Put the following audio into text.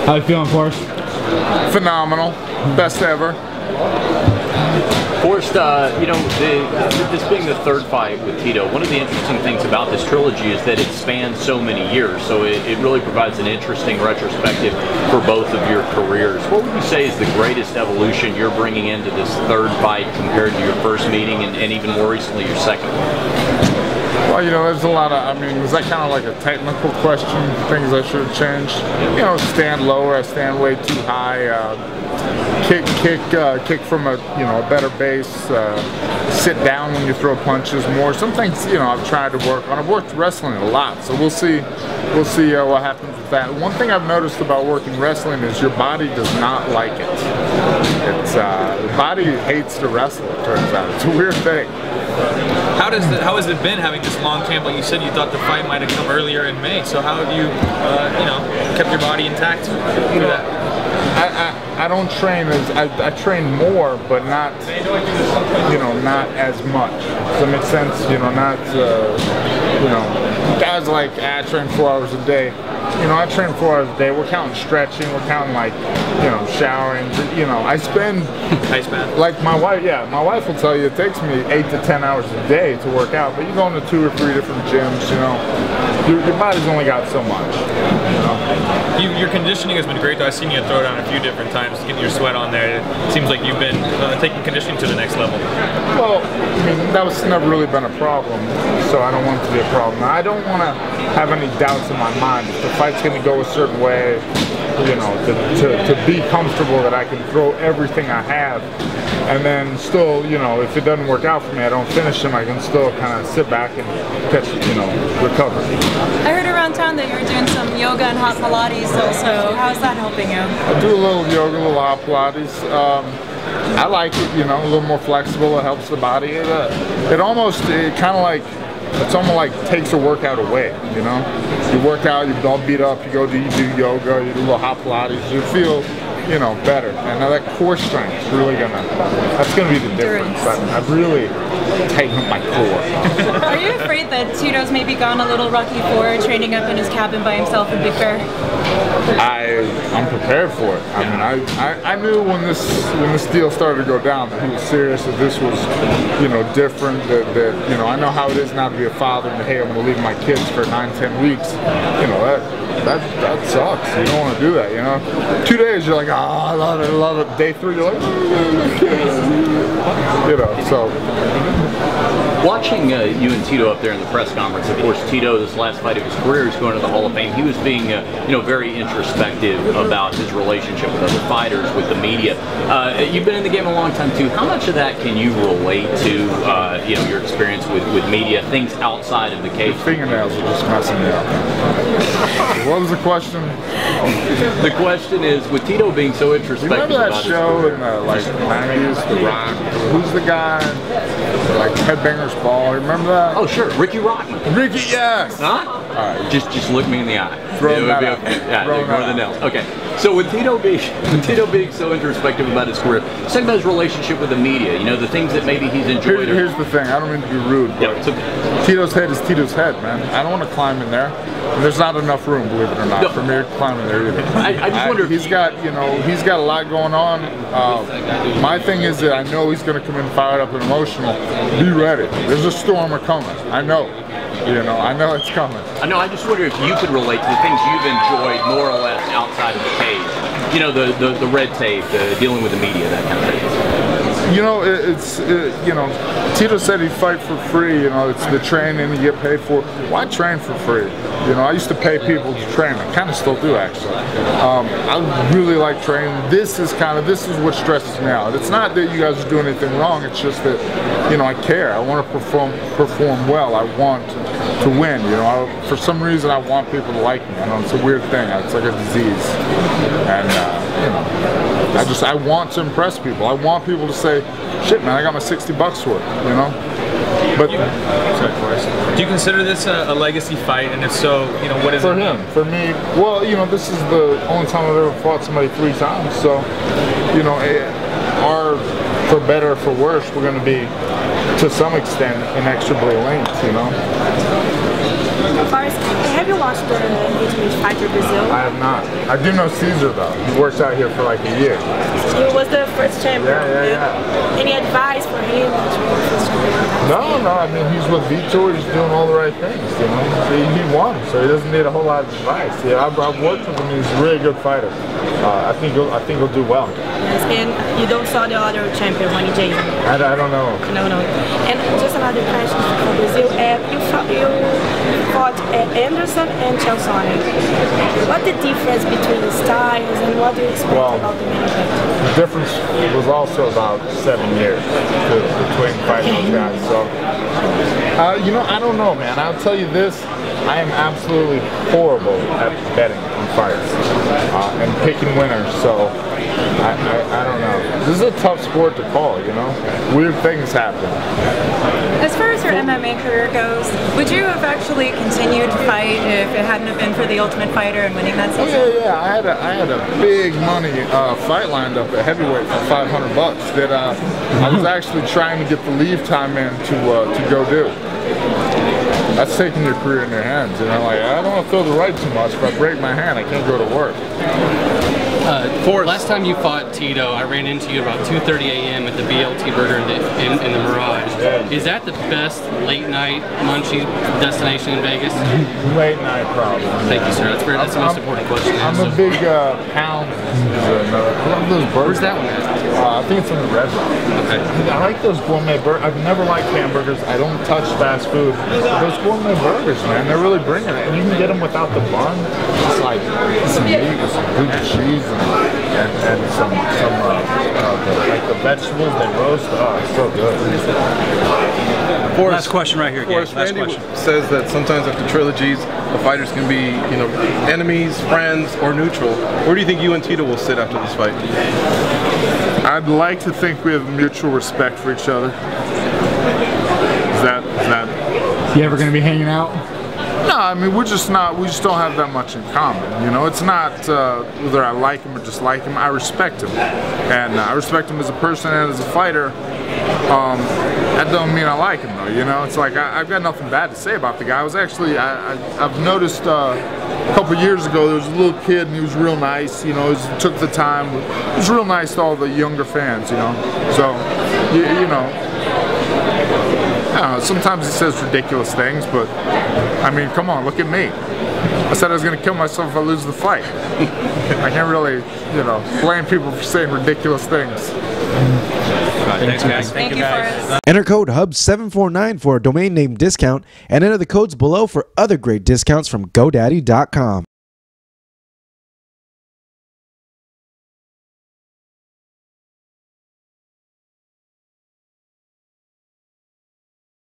How you feeling, Forrest? Phenomenal. Best ever. Forrest, you know, this being the third fight with Tito, one of the interesting things about this trilogy is that it spans so many years, so it really provides an interesting retrospective for both of your careers. What would you say is the greatest evolution you're bringing into this third fight compared to your first meeting and even more recently your second one? Well, you know, there's a lot of, I mean, was that kind of like a technical question? Things I should have changed? You know, stand lower, I stand way too high. Kick from a better base. Sit down when you throw punches more. Some things I've tried to work on. I've worked wrestling a lot, so we'll see what happens with that. One thing I've noticed about working wrestling is your body does not like it. It's the body hates to wrestle. It turns out it's a weird thing. How has it been having this long camp? Like you said, you thought the fight might have come earlier in May. So how have you kept your body intact through that? I don't train as I train more, but not not as much. Does that make sense? Guys like I train 4 hours a day. I train 4 hours a day. We're counting stretching. We're counting showering. I spend like my wife. Yeah, my wife will tell you it takes me 8 to 10 hours a day to work out. But you go into 2 or 3 different gyms. Your body's only got so much. Your conditioning has been great, though. I've seen you throw it on a few different times, getting your sweat on there. It seems like you've been taking conditioning to the next level. Well, I mean, that was never really been a problem, so I don't want it to be a problem. I don't want to have any doubts in my mind. If the fight's going to go a certain way, to be comfortable that I can throw everything I have, and then still, if it doesn't work out for me, I don't finish them, I can still kind of sit back and catch, recover. I heard around town that you were doing some yoga and hot Pilates also. How's that helping you? I do a little yoga, a little hot Pilates. I like it, a little more flexible. It helps the body. It almost takes a workout away, You work out, you're all beat up, you do yoga, you do a little hot Pilates, you feel, better. And now that core strength is really that's gonna be the difference. I've really tightened up my core. Are you afraid that Tito's maybe gone a little Rocky IV, training up in his cabin by himself in Big Bear? I'm prepared for it. I mean, I knew when this deal started to go down that he was serious, that this was, different, that I know how it is now to be a father and hey, I'm gonna leave my kids for 9-10 weeks. That sucks. You don't want to do that, 2 days you're like, oh, I love it. Day 3 you're like, so. Watching you and Tito up there in the press conference, of course, Tito, this last fight of his career, is going to the Hall of Fame. He was being, very introspective about his relationship with other fighters, with the media. You've been in the game a long time too. How much of that can you relate to, your experience with media, things outside of the cage? Your fingernails are just messing me up. What was the question? The question is, with Tito being so introspective, you remember that show in the 90s, The Rock? Who's the guy? Like Headbangers Ball. Remember that? Oh sure, Ricky Rockman. Ricky, yes. Huh? All right, just look me in the eye. Throw that out. Okay. Yeah, ignore the nails. Okay. So with Tito being so introspective about his career, talk about his relationship with the media. The things that maybe he's enjoyed. Here's the thing. I don't mean to be rude, but Tito's head is Tito's head, man. I don't want to climb in there. There's not enough room, believe it or not, for me to climb in there either. I just wonder if he's got a lot going on. My thing is that I know he's going to come in fired up and emotional. Be ready. There's a storm coming. I know. I know it's coming. I know. I just wonder if you could relate to the things you've enjoyed more or less outside of the cage. The red tape, dealing with the media, that kind of thing. Tito said he'd fight for free. It's the training you get paid for. Why train for free? I used to pay people to train. I kind of still do, actually. I really like training. This is what stresses me out. It's not that you guys are doing anything wrong. It's just that, I care. I want to perform well. I want to win. For some reason, I want people to like me. It's a weird thing. It's like a disease. And I want to impress people. I want people to say, shit, man, I got my $60 worth, But do you consider this a legacy fight? And if so, what is it? For him, for me, well, this is the only time I've ever fought somebody 3 times. So, for better or for worse, we're going to be, to some extent, inexorably linked, Forrest, have you watched watched the Ultimate Fighter Brazil? I have not. I do know Caesar though. He works out here for like a year. He was the first champion. Yeah. Any advice for him? No. I mean, he's with Vitor. He's doing all the right things. You know, he won, so he doesn't need a whole lot of advice. Yeah, I've worked with him. He's a really good fighter. I think he'll do well. Yes, and you don't saw the other champion, Ronnie Jason. I don't know. No. And just another question for Brazil. You fought Anderson and Chalsone. What's the difference between the styles and what do you expect about the main event? The difference was also about 7 years between fighting those guys. So, you know, I don't know, man. I'll tell you this. I am absolutely horrible at betting on fights and picking winners. So, I don't know. This is a tough sport to call, you know? Weird things happen. As far as your MMA career goes, would you have actually continued to fight if it hadn't have been for the Ultimate Fighter and winning that season? Yeah. I had a big money fight lined up at heavyweight for $500 that I was actually trying to get the leave time in to go do. That's taking your career in your hands, you know. Like, I don't want to throw the right too much. If I break my hand, I can't go to work. Last time you fought Tito, I ran into you about 2:30 a.m. at the BLT Burger in the Mirage. Is that the best late night munchie destination in Vegas? Late night, probably. Thank you, sir. That's the most important question. I'm a big pound. I love those burgers. Where's that one at? I think it's in the Red Rock. Okay. I like those gourmet burgers. I've never liked hamburgers. I don't touch fast food. Those gourmet burgers, man, they're really bringing it. And you can get them without the bun. It's like some meat with some good cheese and some like the vegetables they roast. Oh, it's so good. Last question right here, Forrest, last Randy question. says that sometimes after trilogies, the fighters can be, you know, enemies, friends, or neutral. Where do you think you and Tito will sit after this fight? I'd like to think we have mutual respect for each other. Is that? You ever going to be hanging out? No, I mean we just don't have that much in common. You know, it's not whether I like him or dislike him. I respect him, and I respect him as a person and as a fighter. That don't mean I like him though. You know, it's like I've got nothing bad to say about the guy. I was actually I've noticed a couple years ago there was a little kid and he was real nice. You know, he took the time. He was real nice to all the younger fans. You know, so you know. I don't know, sometimes he says ridiculous things, but I mean, come on, look at me. I said I was going to kill myself if I lose the fight. I can't really, you know, blame people for saying ridiculous things. Thanks, guys. Thank you, Forrest. Enter code HUB749 for a domain name discount and enter the codes below for other great discounts from GoDaddy.com.